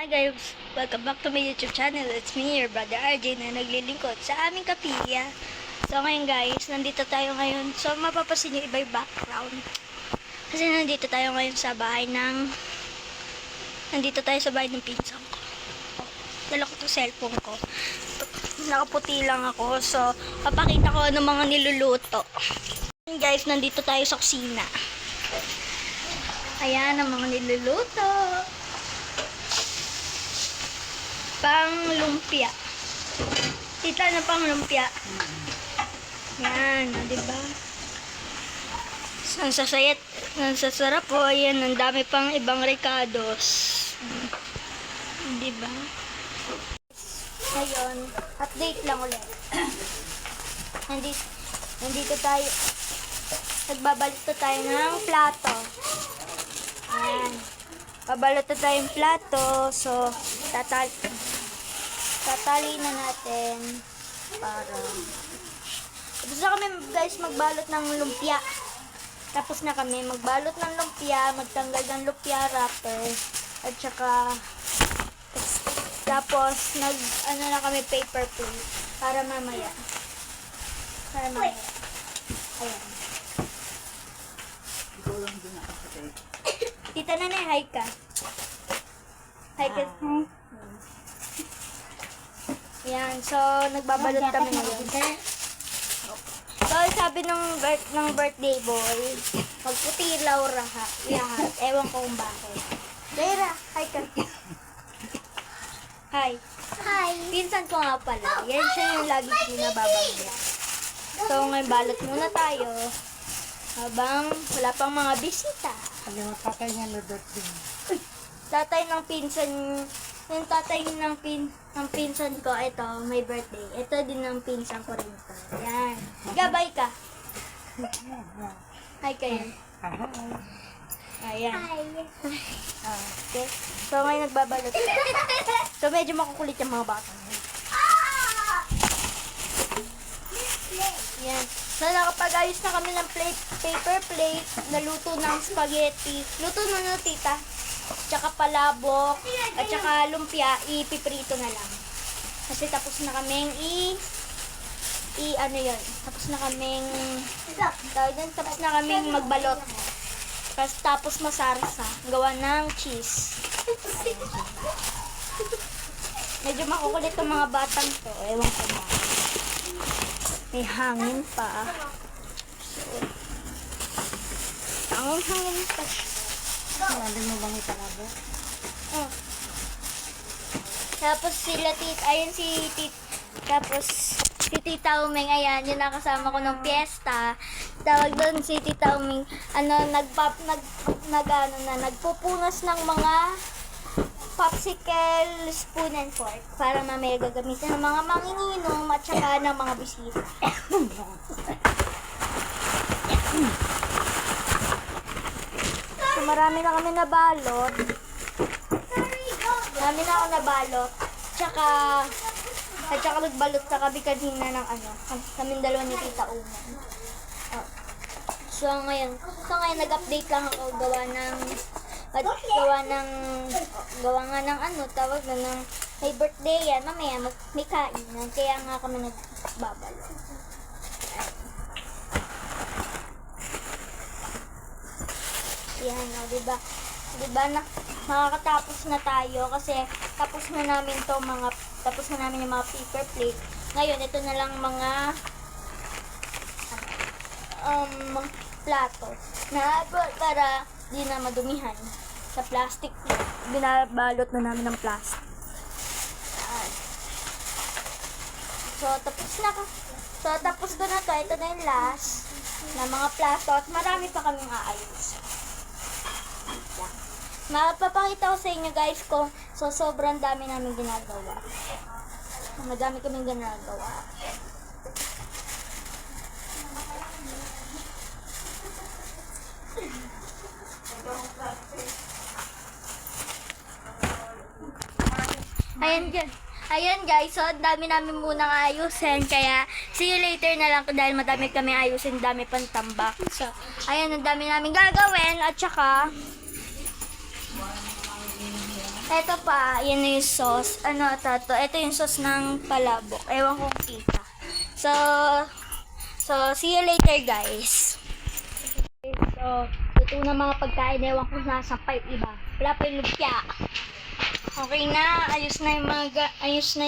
Hi guys, welcome back to my YouTube channel. It's me, your brother RJ na naglilingkod sa aming kapilya. So ngayon guys, nandito tayo ngayon. So mapapasin nyo iba yung background. Kasi nandito tayo ngayon sa bahay ng... Nandito tayo sa bahay ng pinsan ko. Dala ko to cellphone ko. Nakaputi lang ako. So papakita ko ano mga niluluto. Ngayon guys, nandito tayo sa kusina. Ayan ang mga niluluto. Pang lumpia. Tita na pang lumpia. Yan, diba? Ang sasayat, ang sasarap po. Ayan, ang dami pang ibang recados. Diba? Ngayon, update lang ulit. Nandito tayo. Nagbabalot tayo ng plato. Ayan. Babalot na tayong plato. So, tatali na natin para tapos na kami guys magbalot ng lumpia. Tapos na kami magbalot ng lumpia, magtanggal ng lumpia wrapper at saka tapos ano na kami paper plate para mamaya. Ayan. Tita na na, hi ka. Hi ka. Yan, so nagbabalot kami ngayon. So sabi ng birthday boy, magputi Laura lahat. Ewan ko kung bakit. Laura, hi ka. Hi. Hi. Pinsan ko nga pala. Yan siya yung lagi pinababanggit. So ngayon balot muna tayo. Habang wala pang mga bisita. Yung tatay niya na birthday. Tatay ng pinsan, yung tatay ng pinsan ko, ito, may birthday. Ito din ng pinsan ko rin ito. Yan. Gabay ka. Hi kayo. Ayan. Okay. So, ngayon nagbabalot ka. So, medyo makukulit yung mga bata. Yan. So, nakapag-ayos na kami ng paper plate, naluto ng spaghetti. Luto na tita. Tsaka palabok, at tsaka lumpia, ipiprito na lang. Kasi tapos na kaming tapos na kaming magbalot. Tapos masarsa, gawa ng cheese. Medyo makukulit ang mga batang to. Ewan ko na. May hangin pa. Hangin pa. Sabi mo bang italabo? Oh. Tapos sila tapos si Tita Umeng, ayan, yung nakasama ko ng piyesta. Tawag doon si Tita Umeng, nagpupunas ng mga popsicle, spoon and fork para mamaya gagamitin ng mga manginginom at saka ng mga bisita. So, marami na kami nabalot. At saka nagbalot na kami kanina ng kaming dalawa ni Tita Umeng. So, ngayon nag-update lang ako gawa nga ng tawag na ng may birthday yan, mamaya may kainan, kaya nga kami nagbabalot. Yan, diba na makakatapos na tayo kasi tapos na namin yung mga paper plate. Ngayon, ito na lang mga plato na para di na madumihan sa plastic. Binabalot na namin ng plastic. So, tapos ko na to. Ito na yung last na mga plato at marami pa kaming aayos. Mapapakita ko sa inyo guys kung sobrang dami namin ginagawa. Madami kaming ginagawa. Ayan guys, so dami namin munang ayusin, kaya see you later na lang dahil madami kami ayusin, dami pang tambak. So, ayan, ang dami namin gagawin at saka Ito pa, yan na yung sauce. Ano ata to? Ito yung sauce ng palabok. Ewan kong kita. So, see you later, guys. So, ito na mga pagkain. Ewan kung nasa pipe, iba. Wala pa yung lumpia. Okay na. Ayos na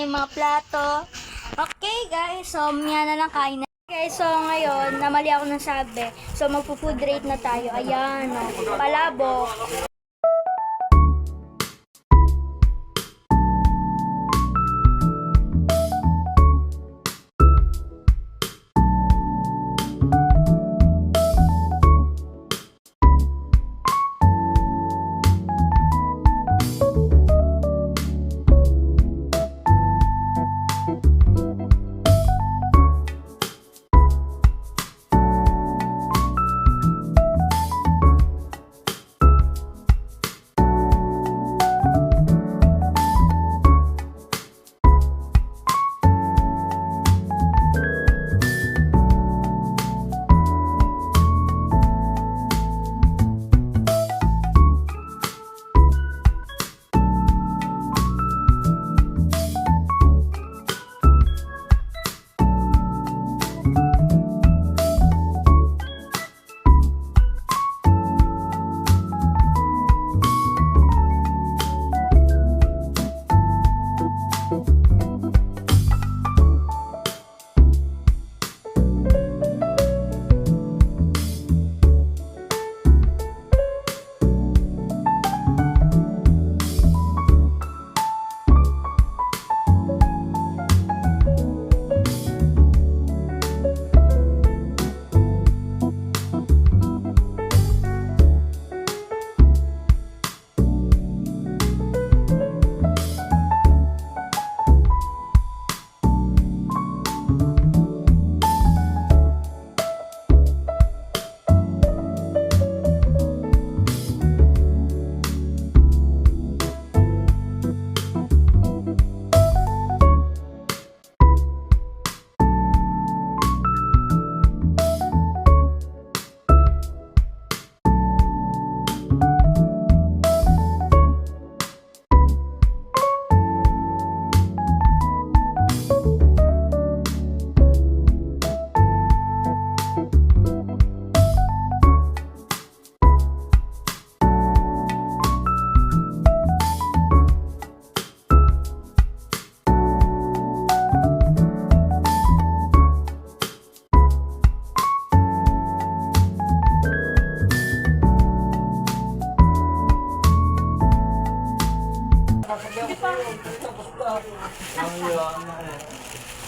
yung mga plato. Okay, guys. So, maya na lang kain na. Guys, so ngayon, namali ako ng sabi. So, magpo-food rate na tayo. Ayan, oh, palabok.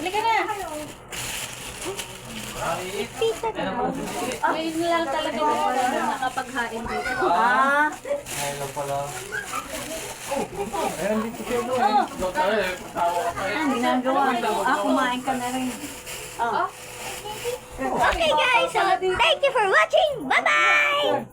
Halika na. Ngayon lang talaga ako nakapaghain dito. Ginagawa ko. Kumain ka na rin. Okay, guys. So, thank you for watching. Bye-bye!